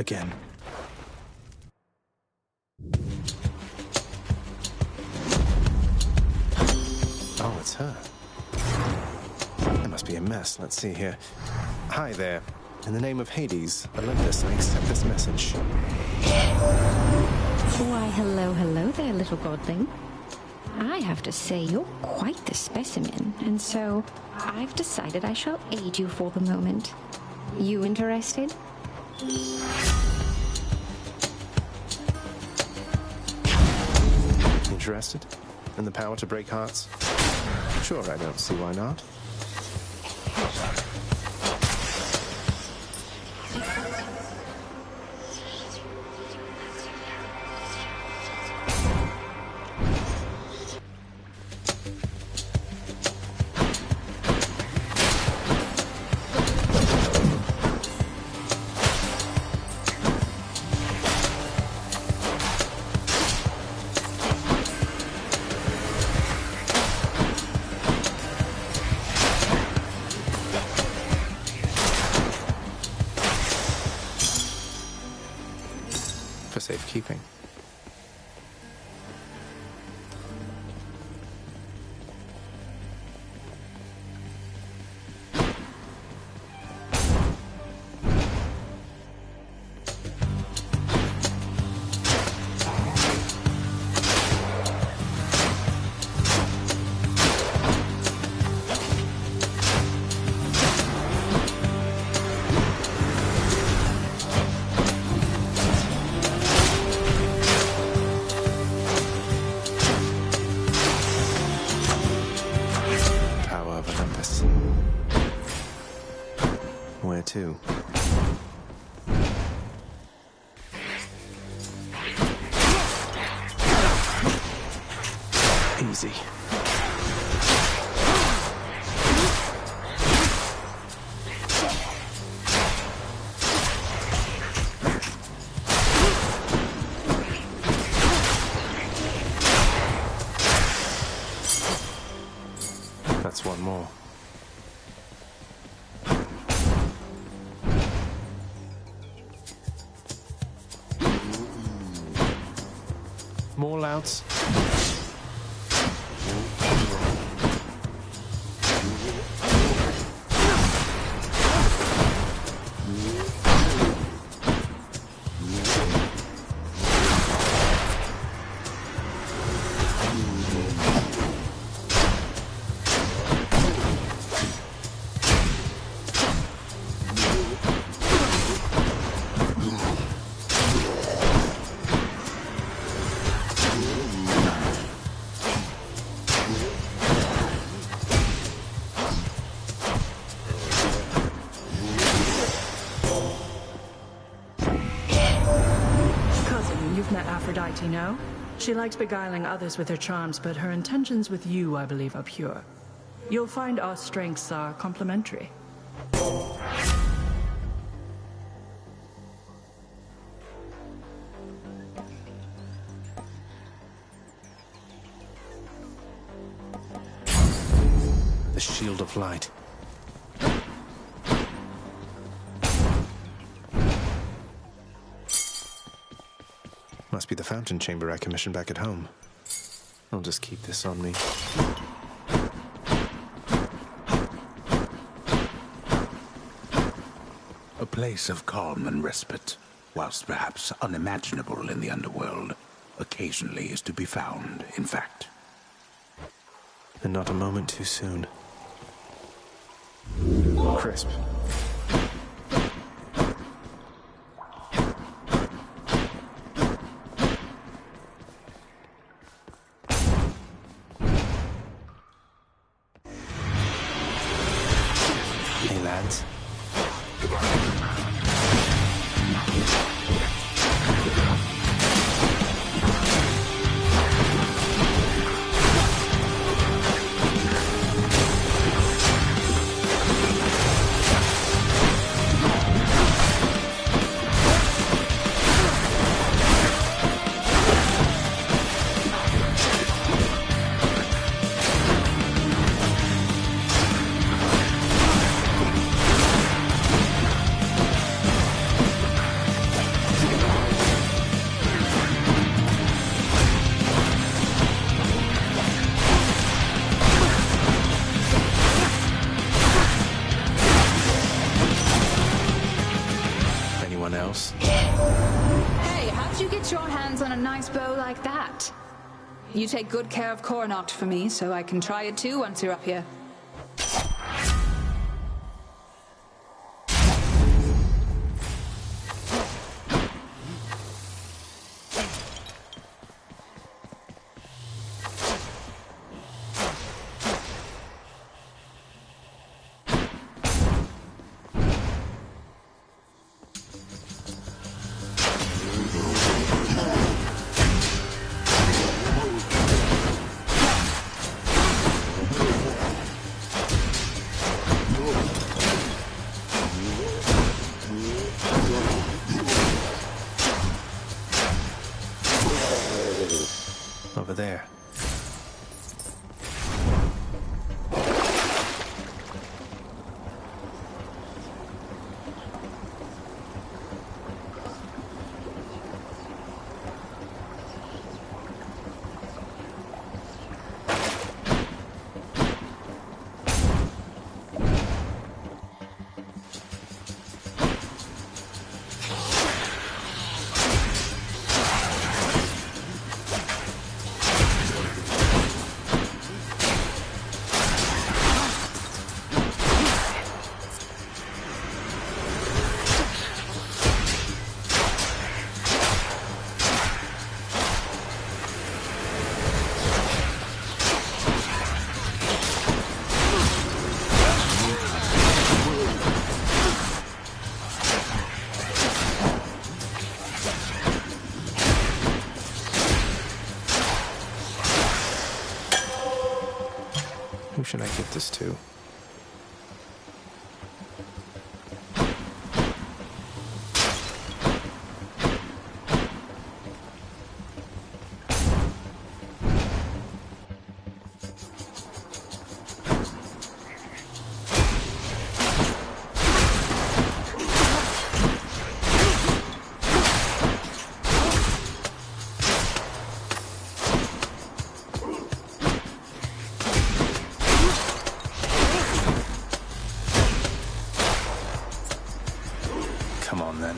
again. Oh, it's her. There must be a mess. Let's see here. Hi there. In the name of Hades, Olympus, I accept this message. Why, hello there, little godling. I have to say, you're quite the specimen, and so I've decided I shall aid you for the moment. You interested? Interested? In the power to break hearts? Sure, I don't see why not. For safekeeping. Where to? Easy. That's one more. More louds. Aphrodite, no? She likes beguiling others with her charms, but her intentions with you, I believe, are pure. You'll find our strengths are complementary. The Shield of Light. Must be the fountain chamber I commissioned back at home. I'll just keep this on me. A place of calm and respite, whilst perhaps unimaginable in the underworld, occasionally is to be found, in fact. And not a moment too soon. Crisp. Hey, lads. else. Hey, how'd you get your hands on a nice bow like that? You take good care of Coronacht for me, so I can try it too once you're up here. Over there. Who should I give this to? Come on, then.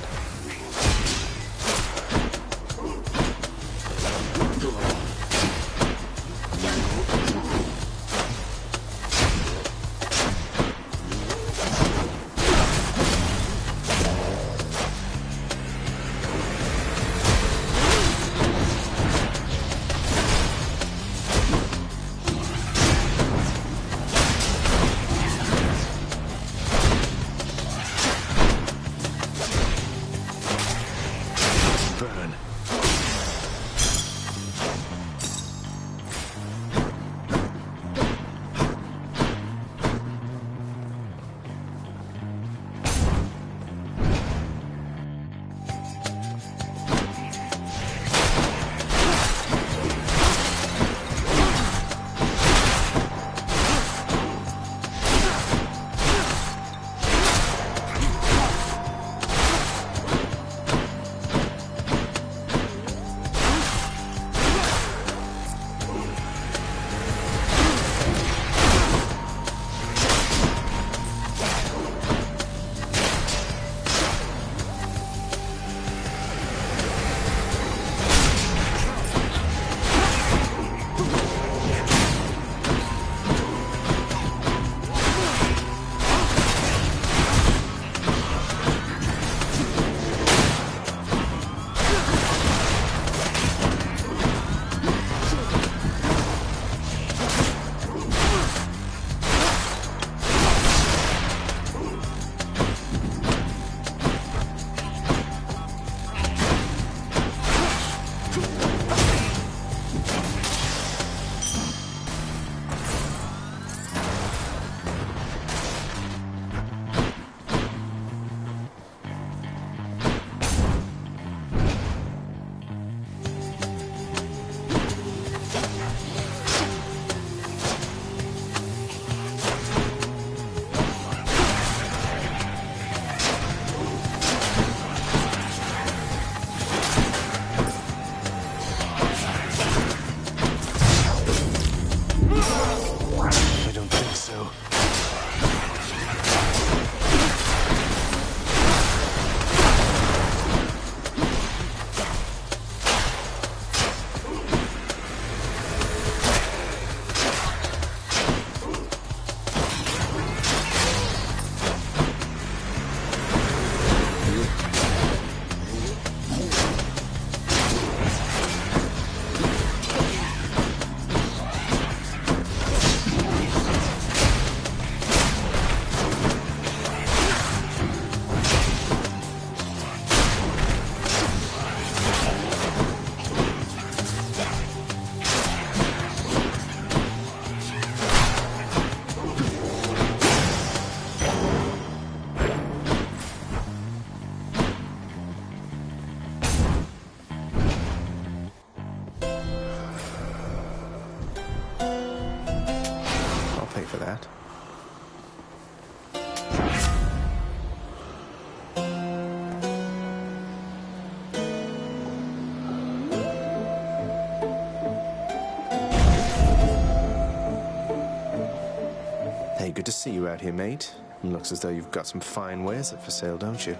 Good to see you out here, mate. Looks as though you've got some fine wares up for sale, don't you?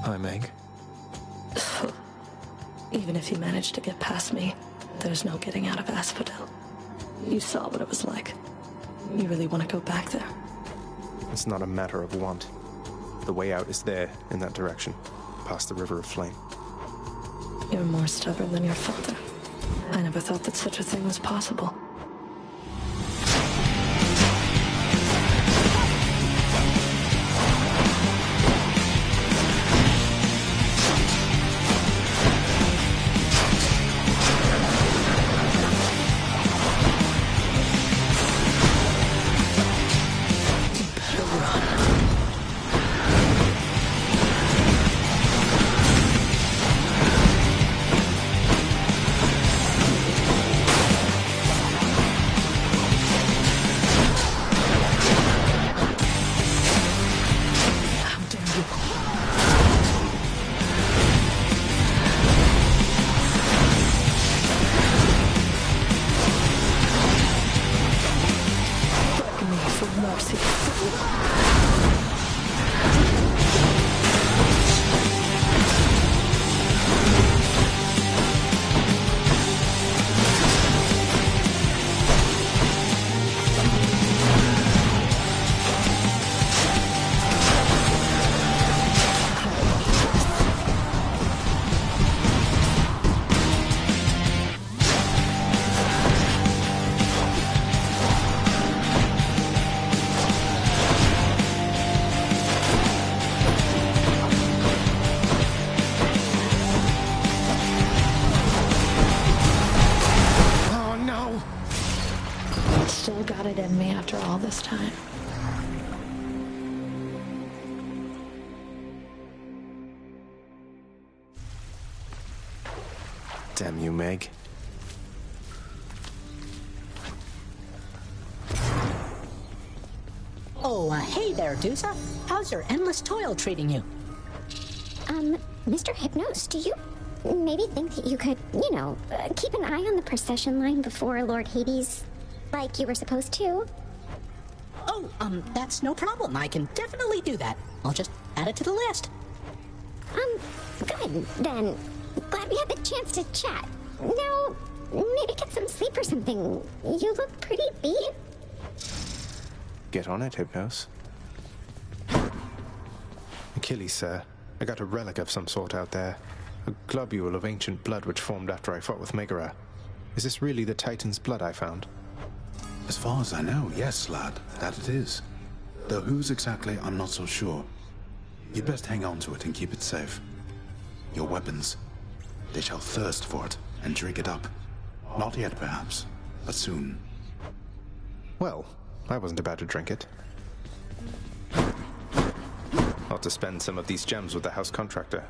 Hi, Meg. Even if you manage to get past me, there's no getting out of Asphodel. You saw what it was like. You really want to go back there? It's not a matter of want. The way out is there, in that direction, past the River of Flame. You're more stubborn than your father. I never thought that such a thing was possible. Got it in me after all this time. Damn you, Meg. Oh, hey there, Dusa. How's your endless toil treating you? Mr. Hypnos, do you maybe think that you could, keep an eye on the procession line before Lord Hades, like you were supposed to? Oh, that's no problem. I can definitely do that. I'll just add it to the list. Good, then. Glad we had the chance to chat. Now, maybe get some sleep or something. You look pretty beat. Get on it, Hypnos. Achilles, sir. I got a relic of some sort out there. A globule of ancient blood which formed after I fought with Megara. Is this really the Titan's blood I found? As far as I know, yes, lad, that it is. Though whose exactly, I'm not so sure. You'd best hang on to it and keep it safe. Your weapons, they shall thirst for it and drink it up. Not yet, perhaps, but soon. Well, I wasn't about to drink it. Ought to spend some of these gems with the house contractor.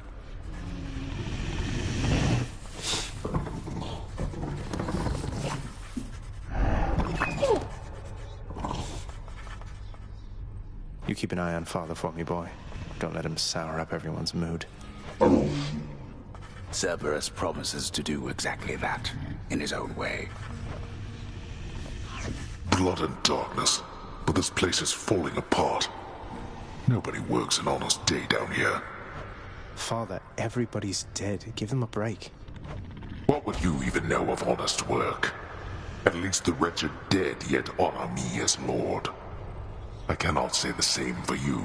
You keep an eye on Father for me, boy. Don't let him sour up everyone's mood. Cerberus promises to do exactly that, in his own way. Blood and darkness, but this place is falling apart. Nobody works an honest day down here. Father, everybody's dead. Give them a break. What would you even know of honest work? At least the wretched dead yet honor me as lord. I cannot say the same for you.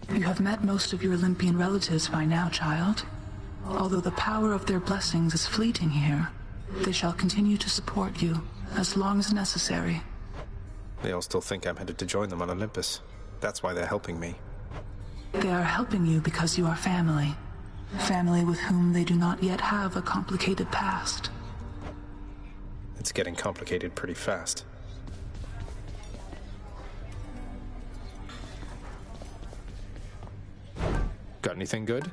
You have met most of your Olympian relatives by now, child. Although the power of their blessings is fleeting here, they shall continue to support you as long as necessary. They all still think I'm headed to join them on Olympus. That's why they're helping me. They are helping you because you are family. Family with whom they do not yet have a complicated past. It's getting complicated pretty fast. Got anything good?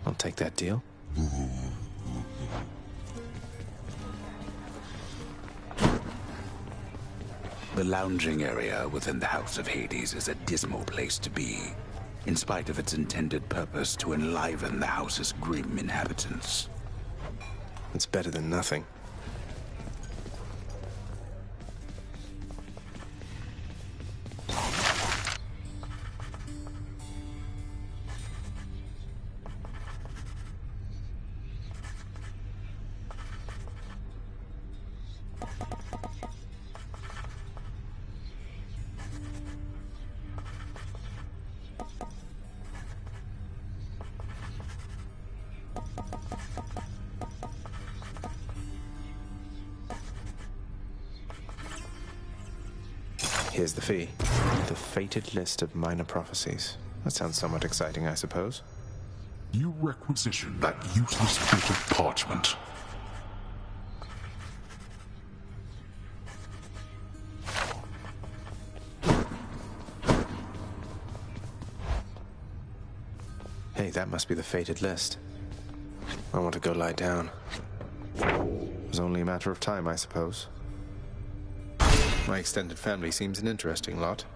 I'll take that deal. The lounging area within the House of Hades is a dismal place to be, in spite of its intended purpose to enliven the house's grim inhabitants. It's better than nothing. Here's the fee. The fated list of minor prophecies. That sounds somewhat exciting, I suppose. You requisition that useless bit of parchment. Hey, that must be the fated list. I want to go lie down. It was only a matter of time, I suppose. My extended family seems an interesting lot.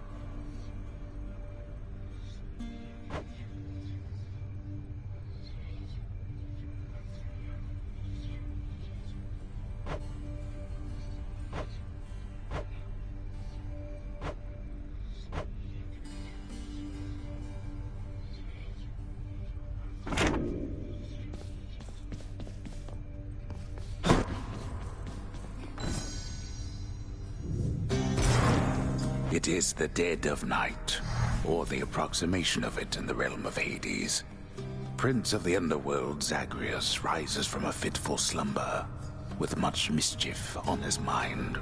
It is the dead of night, or the approximation of it in the realm of Hades. Prince of the underworld Zagreus rises from a fitful slumber, with much mischief on his mind.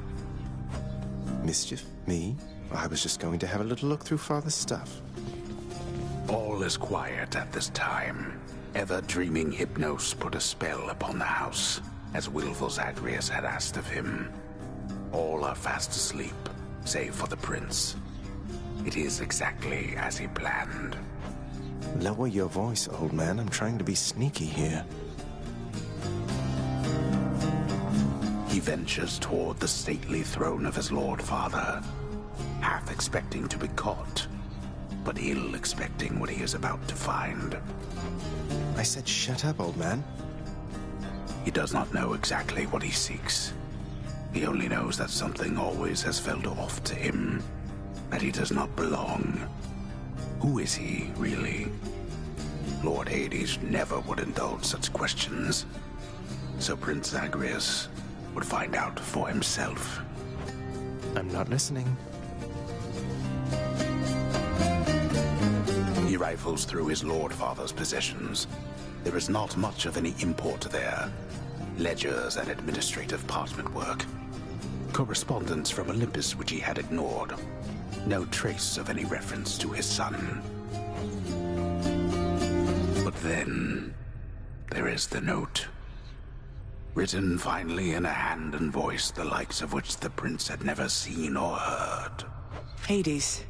Mischief? Me? I was just going to have a little look through Father's stuff. All is quiet at this time. Ever-dreaming Hypnos put a spell upon the house, as willful Zagreus had asked of him. All are fast asleep, save for the prince. It is exactly as he planned. Lower your voice, old man. I'm trying to be sneaky here. He ventures toward the stately throne of his lord father, half expecting to be caught, but ill expecting what he is about to find. I said shut up, old man. He does not know exactly what he seeks. He only knows that something always has felt off to him, that he does not belong. Who is he, really? Lord Hades never would indulge such questions, so Prince Zagreus would find out for himself. I'm not listening. He rifles through his lord father's possessions. There is not much of any import there. Ledgers and administrative parchment work. Correspondence from Olympus which he had ignored. No trace of any reference to his son. But then, there is the note. Written finally in a hand and voice the likes of which the prince had never seen or heard. Hades,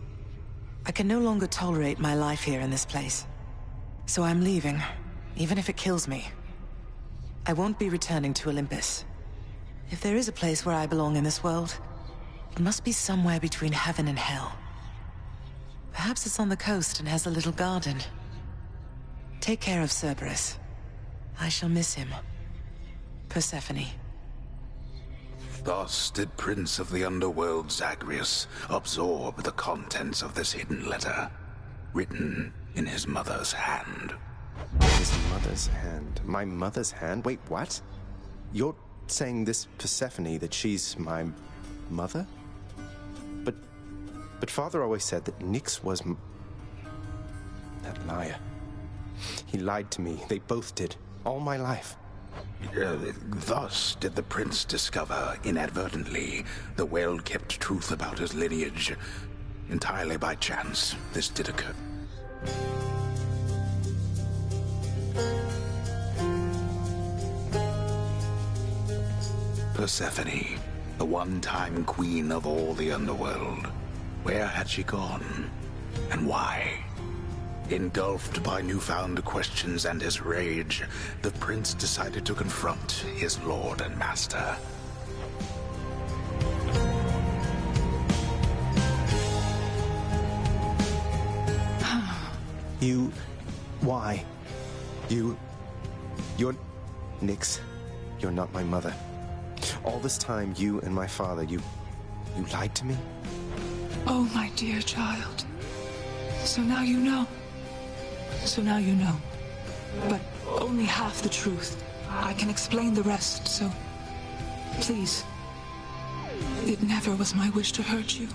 I can no longer tolerate my life here in this place. So I'm leaving, even if it kills me. I won't be returning to Olympus. If there is a place where I belong in this world, it must be somewhere between heaven and hell. Perhaps it's on the coast and has a little garden. Take care of Cerberus. I shall miss him. Persephone. Thus did Prince of the Underworld Zagreus absorb the contents of this hidden letter, written in his mother's hand. His mother's hand? My mother's hand? Wait, what? You're saying this Persephone, that she's my mother? But Father always said that Nyx was that liar. He lied to me. They both did. All my life. Thus did the prince discover, inadvertently, the well-kept truth about his lineage. Entirely by chance, this did occur. Persephone, the one-time queen of all the underworld. Where had she gone? And why? Engulfed by newfound questions and his rage, the prince decided to confront his lord and master. You... why? You're... Nix, you're not my mother. All this time, you and my father, you lied to me? Oh, my dear child. So now you know. So now you know. But only half the truth. I can explain the rest, so... please. It never was my wish to hurt you.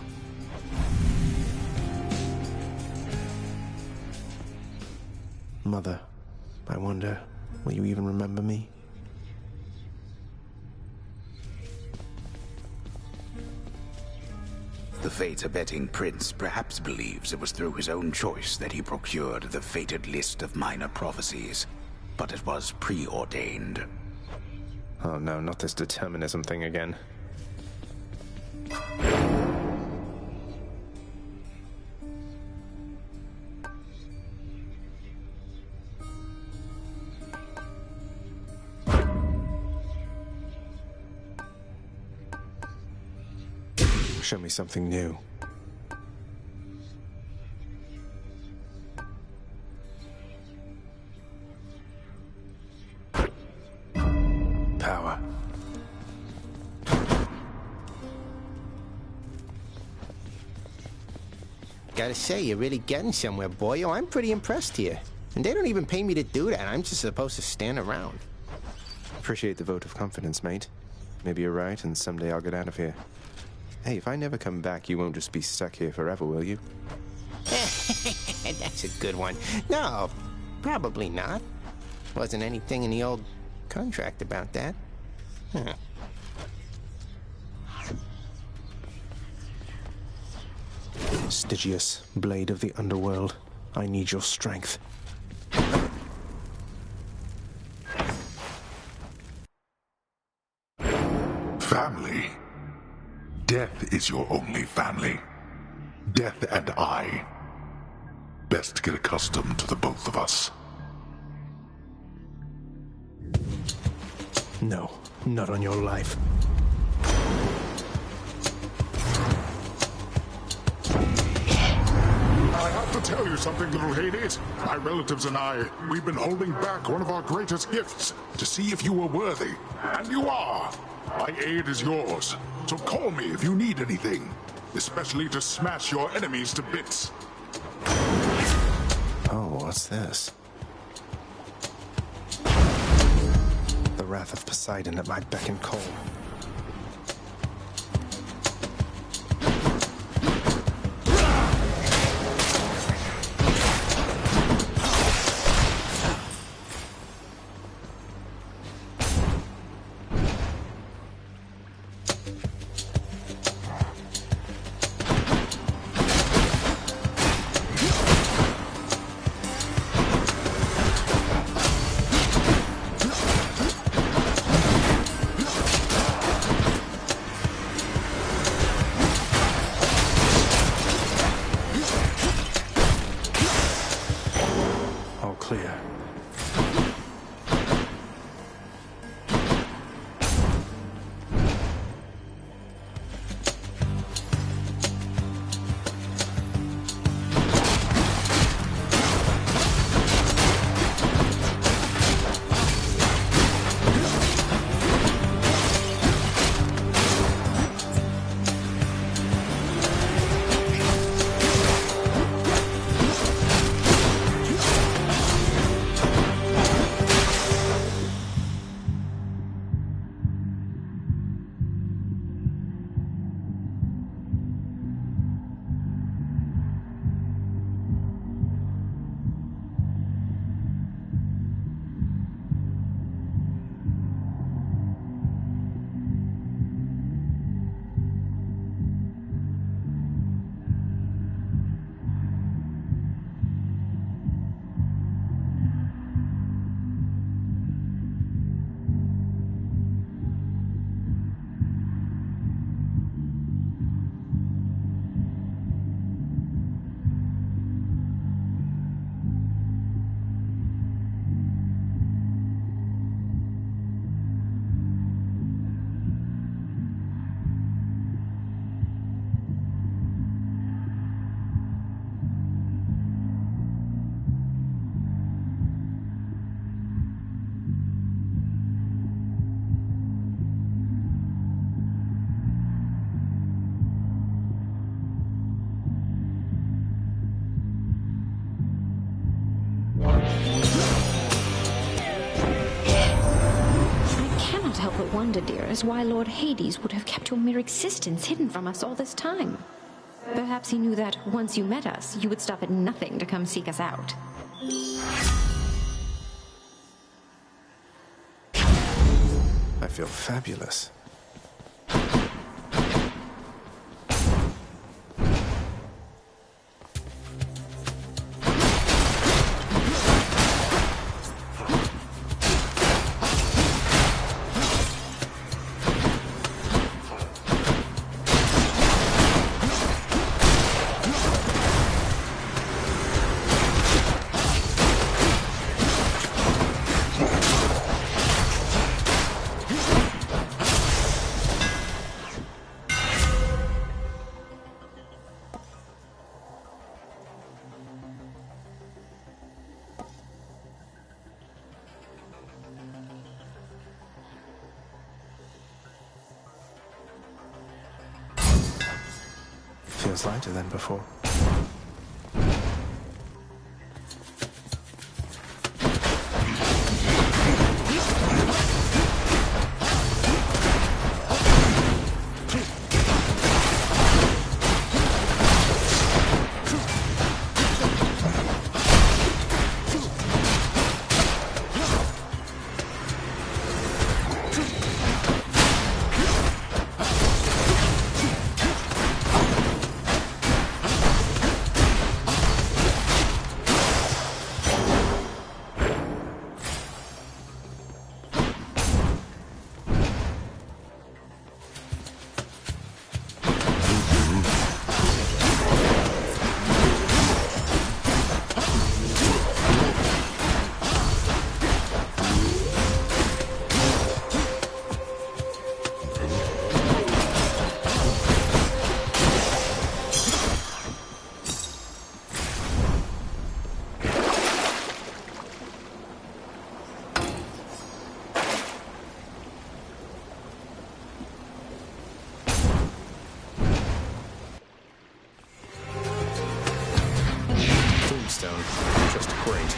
Mother, I wonder, will you even remember me? The fate-abetting prince perhaps believes it was through his own choice that he procured the fated list of minor prophecies, but it was preordained. Oh no, not this determinism thing again. Show me something new. Power. Gotta say, you're really getting somewhere, boyo. I'm pretty impressed here. And they don't even pay me to do that. I'm just supposed to stand around. Appreciate the vote of confidence, mate. Maybe you're right, and someday I'll get out of here. Hey, if I never come back, you won't just be stuck here forever, will you? That's a good one. No, probably not. Wasn't anything in the old contract about that. Huh. Stygius, blade of the underworld, I need your strength. Family? Death is your only family. Death and I. Best get accustomed to the both of us. No, not on your life. I have to tell you something, little Hades. My relatives and I, we've been holding back one of our greatest gifts to see if you were worthy. And you are. My aid is yours. So call me if you need anything, especially to smash your enemies to bits. Oh, what's this? The wrath of Poseidon at my beck and call. wonder, dearest, why Lord Hades would have kept your mere existence hidden from us all this time. Perhaps he knew that once you met us, you would stop at nothing to come seek us out. I feel fabulous. Feels lighter than before. Just great.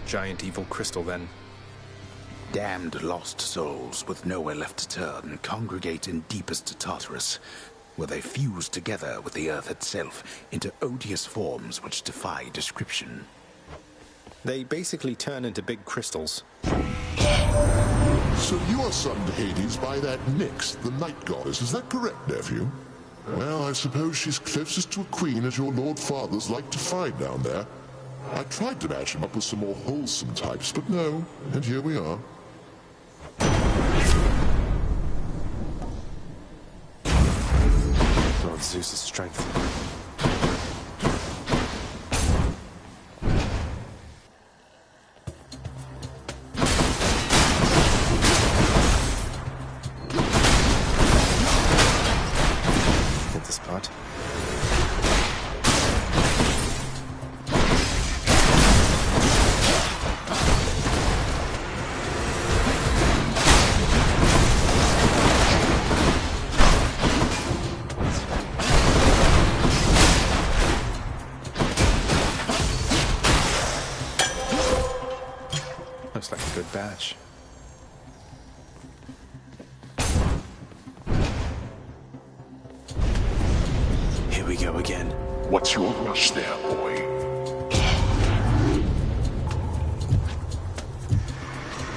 Giant evil crystal, then. Damned lost souls with nowhere left to turn congregate in deepest Tartarus, where they fuse together with the earth itself into odious forms which defy description. They basically turn into big crystals. So you are summoned to Hades by that Nyx, the night goddess, is that correct, nephew? Well, I suppose she's closest to a queen as your lord fathers like to find down there. I tried to match him up with some more wholesome types, but no, and here we are. Lord Zeus's strength. Hit the spot. Looks like a good batch. Here we go again. What's your rush there, boy?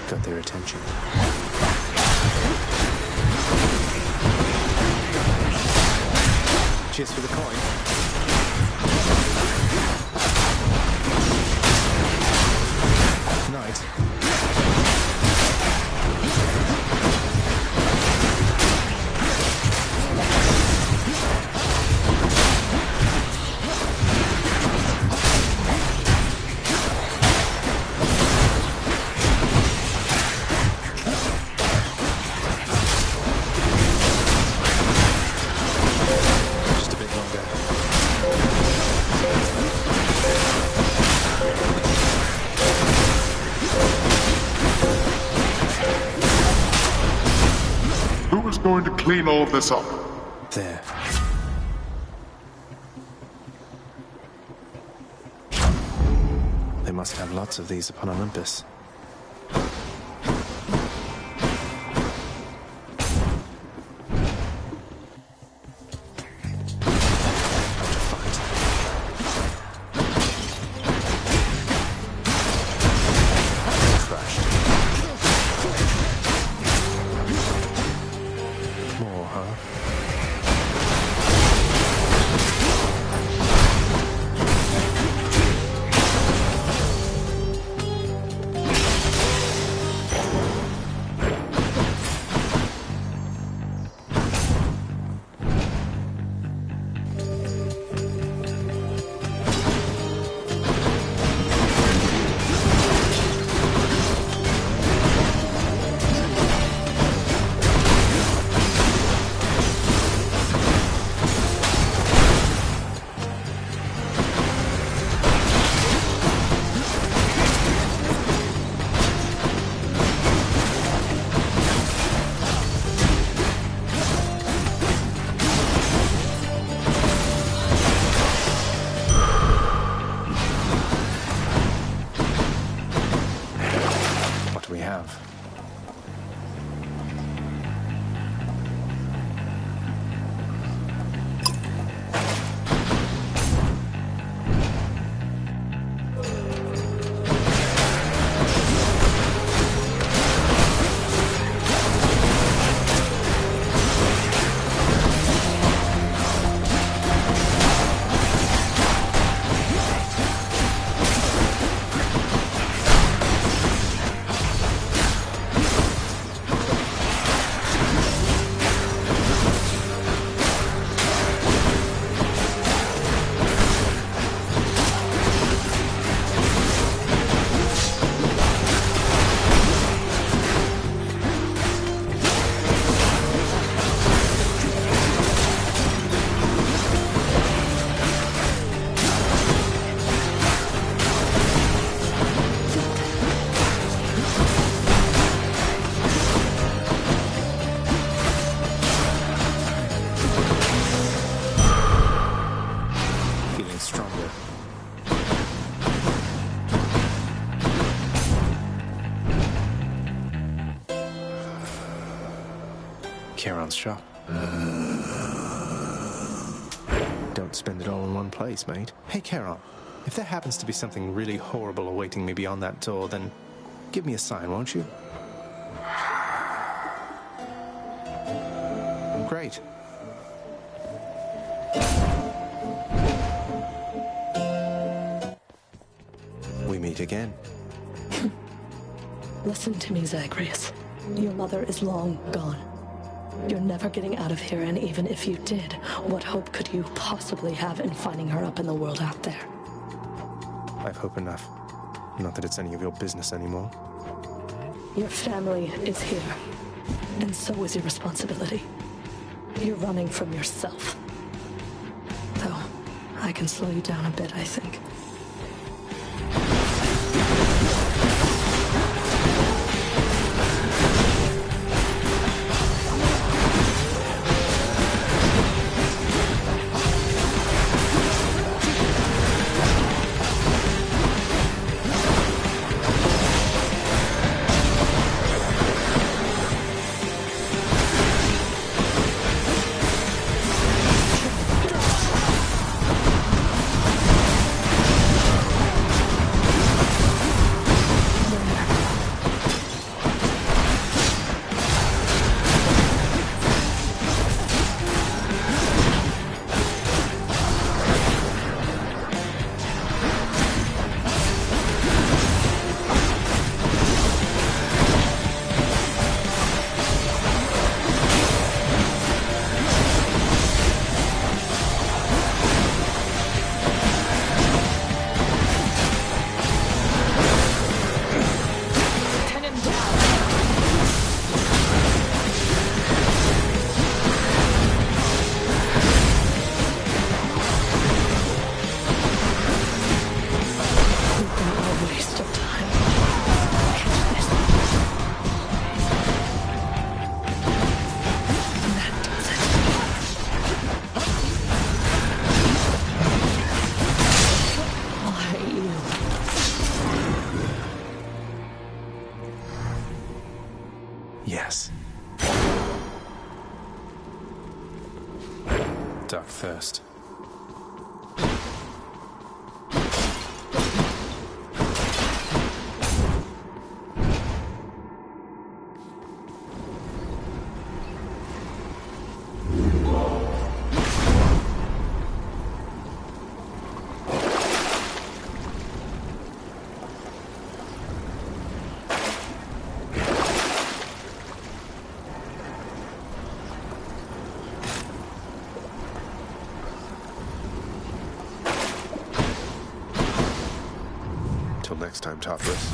Got their attention. Cheers for the coin. Nice. Who's going to clean all of this up? There. They must have lots of these upon Olympus. Charon's shop. Don't spend it all in one place, mate. Hey, Charon, if there happens to be something really horrible awaiting me beyond that door, then give me a sign, won't you? Great. We meet again. Listen to me, Zagreus. Your mother is long gone. You're never getting out of here, and even if you did, what hope could you possibly have in finding her up in the world out there? I've hope enough. Not that it's any of your business anymore. Your family is here, and so is your responsibility. You're running from yourself. Though, I can slow you down a bit, I think. dark thirst. Till next time, Topless.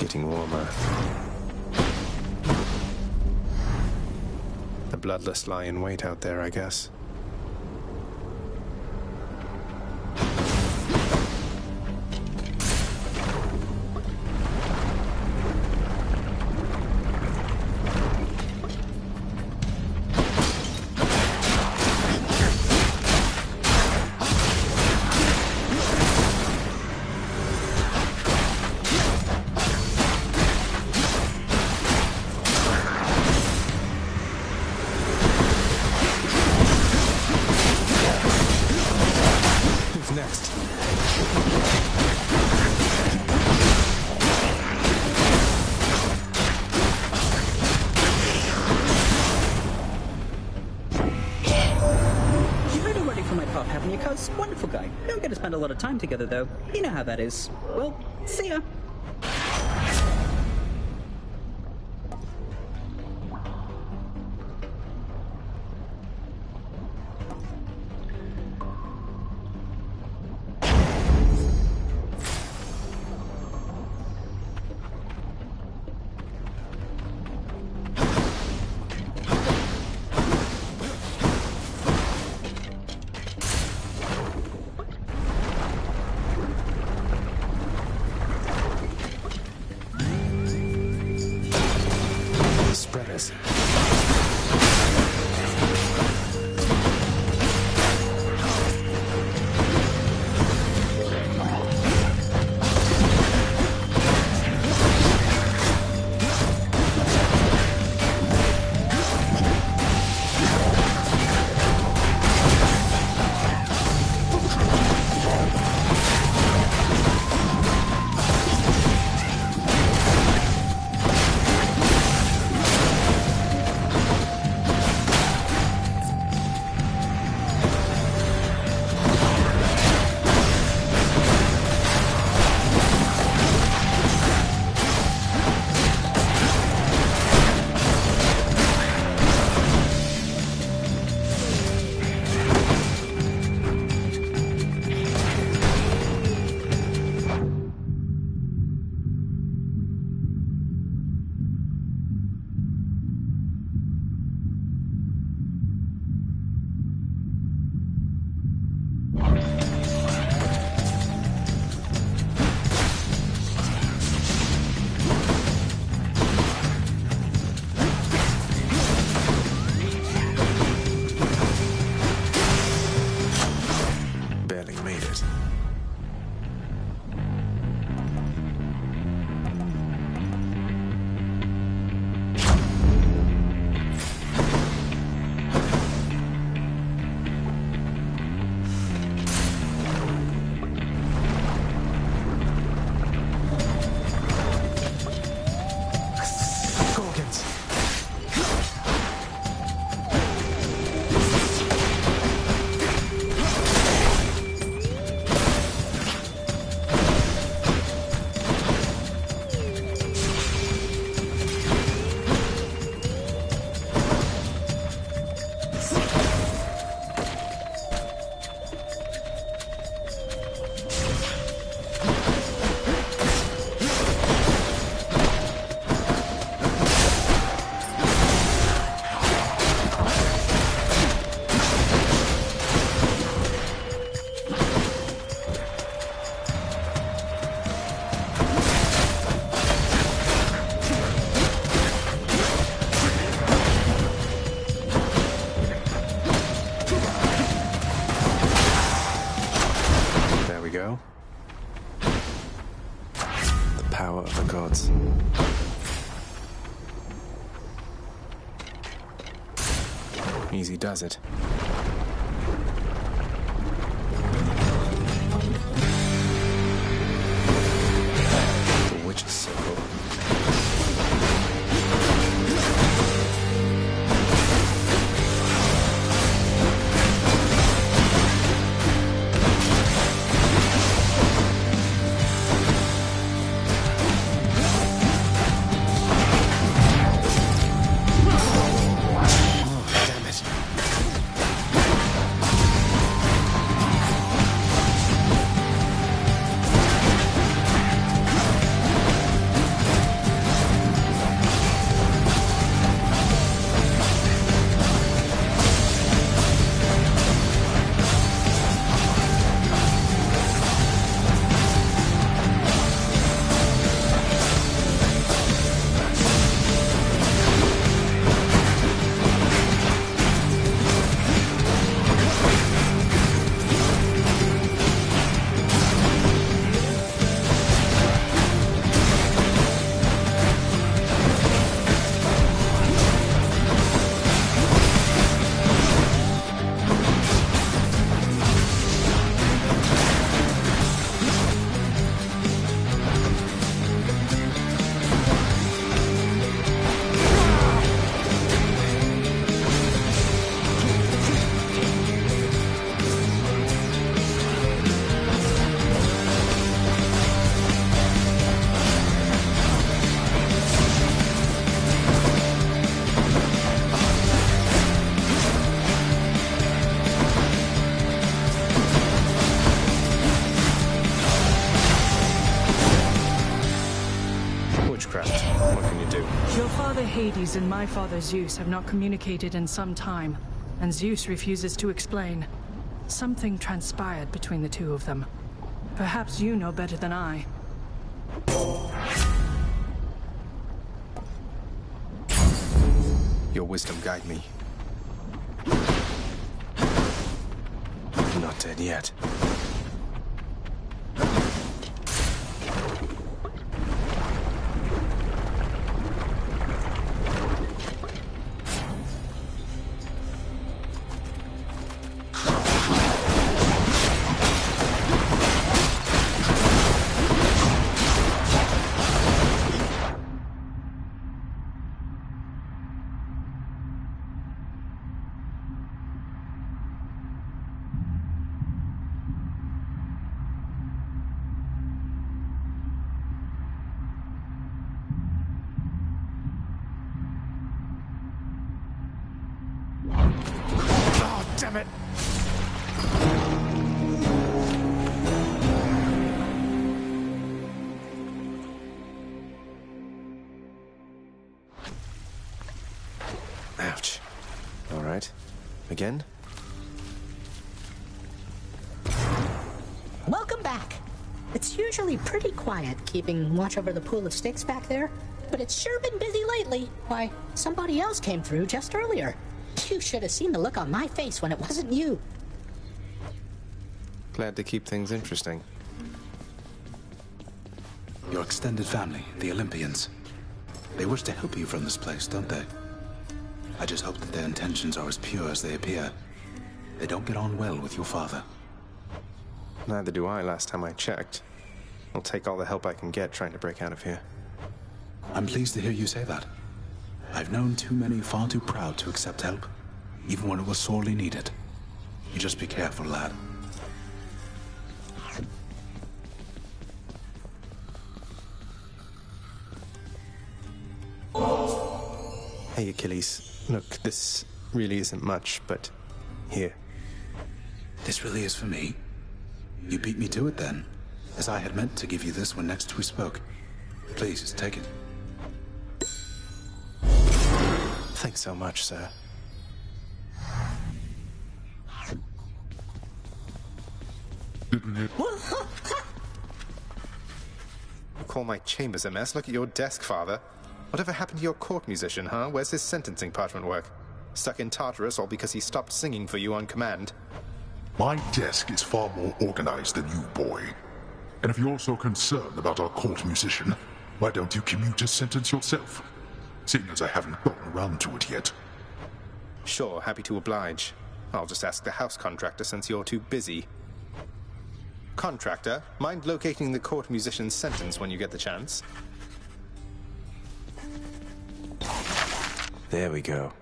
Getting warmer. The bloodless lie in wait out there, I guess. Next. You've been all ready for my pop, haven't you, cuz? Wonderful guy. Don't get to spend a lot of time together, though. You know how that is. Well, see ya. Spreaders. power of the gods. Easy does it. The witch's circle. Hades and my father Zeus have not communicated in some time, and Zeus refuses to explain. Something transpired between the two of them. Perhaps you know better than I. Your wisdom guide me. Not dead yet. Damn it! Ouch. All right. Again? Welcome back. It's usually pretty quiet keeping watch over the pool of sticks back there, but it's sure been busy lately. Why, somebody else came through just earlier. You should have seen the look on my face when it wasn't you. Glad to keep things interesting. Your extended family, the Olympians. They wish to help you from this place, don't they? I just hope that their intentions are as pure as they appear. They don't get on well with your father. Neither do I last time I checked. I'll take all the help I can get trying to break out of here. I'm pleased to hear you say that. I've known too many far too proud to accept help, even when it was sorely needed. You just be careful, lad. Hey, Achilles. Look, this really isn't much, but here. This really is for me? You beat me to it then, as I had meant to give you this when next we spoke. Please, take it. Thanks so much, sir. Didn't it? You call my chambers a mess? Look at your desk, Father. Whatever happened to your court musician, huh? Where's his sentencing parchment work? Stuck in Tartarus all because he stopped singing for you on command? My desk is far more organized than you, boy. And if you're so concerned about our court musician, why don't you commute his sentence yourself? Seeing as I haven't gotten around to it yet. Sure, happy to oblige. I'll just ask the house contractor since you're too busy. Contractor, mind locating the court musician's sentence when you get the chance? There we go.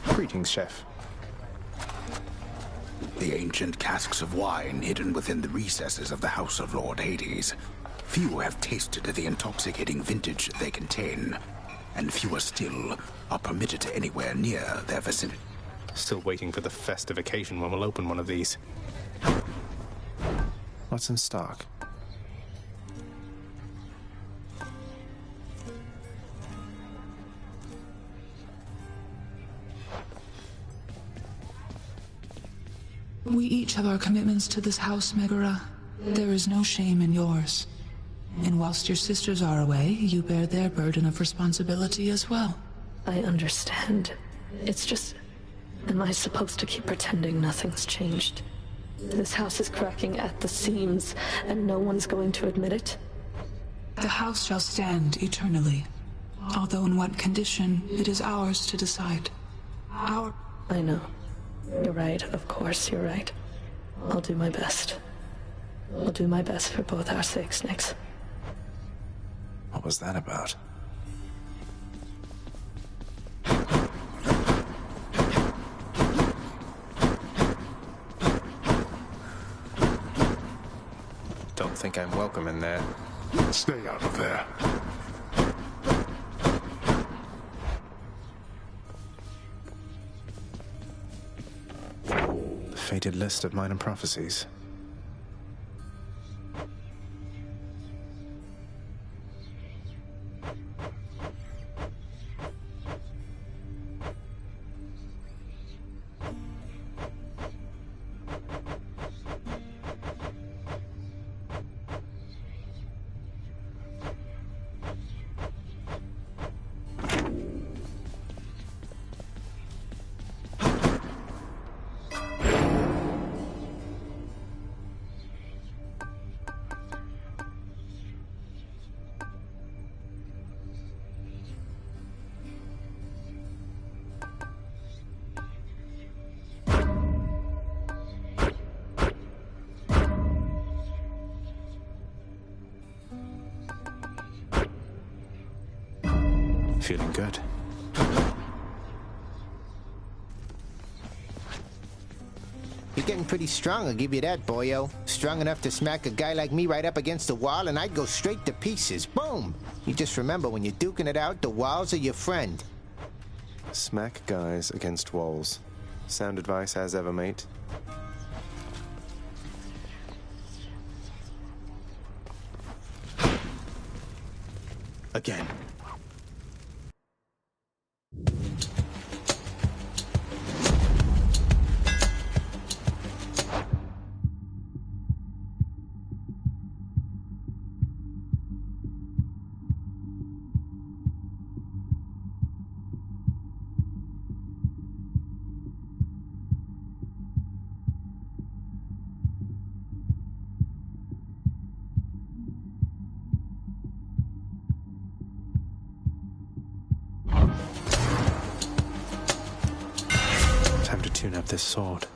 Greetings, Chef. The ancient casks of wine hidden within the recesses of the House of Lord Hades. Few have tasted the intoxicating vintage they contain, and fewer still are permitted anywhere near their vicinity. Still waiting for the festive occasion when we'll open one of these. What's in stock? We each have our commitments to this house, Megara. There is no shame in yours. And whilst your sisters are away, you bear their burden of responsibility as well. I understand. It's just... Am I supposed to keep pretending nothing's changed? This house is cracking at the seams, and no one's going to admit it? The house shall stand eternally. Although in what condition, it is ours to decide. I know. You're right, of course, you're right. I'll do my best. I'll do my best for both our sakes, Nix. What was that about? Don't think I'm welcome in there. Stay out of there. The fated list of minor prophecies. Feeling good. You're getting pretty strong, I'll give you that, boyo. Strong enough to smack a guy like me right up against the wall and I'd go straight to pieces. Boom! You just remember, when you're duking it out, the walls are your friend. Smack guys against walls. Sound advice as ever, mate. Again. Time to tune up this sword.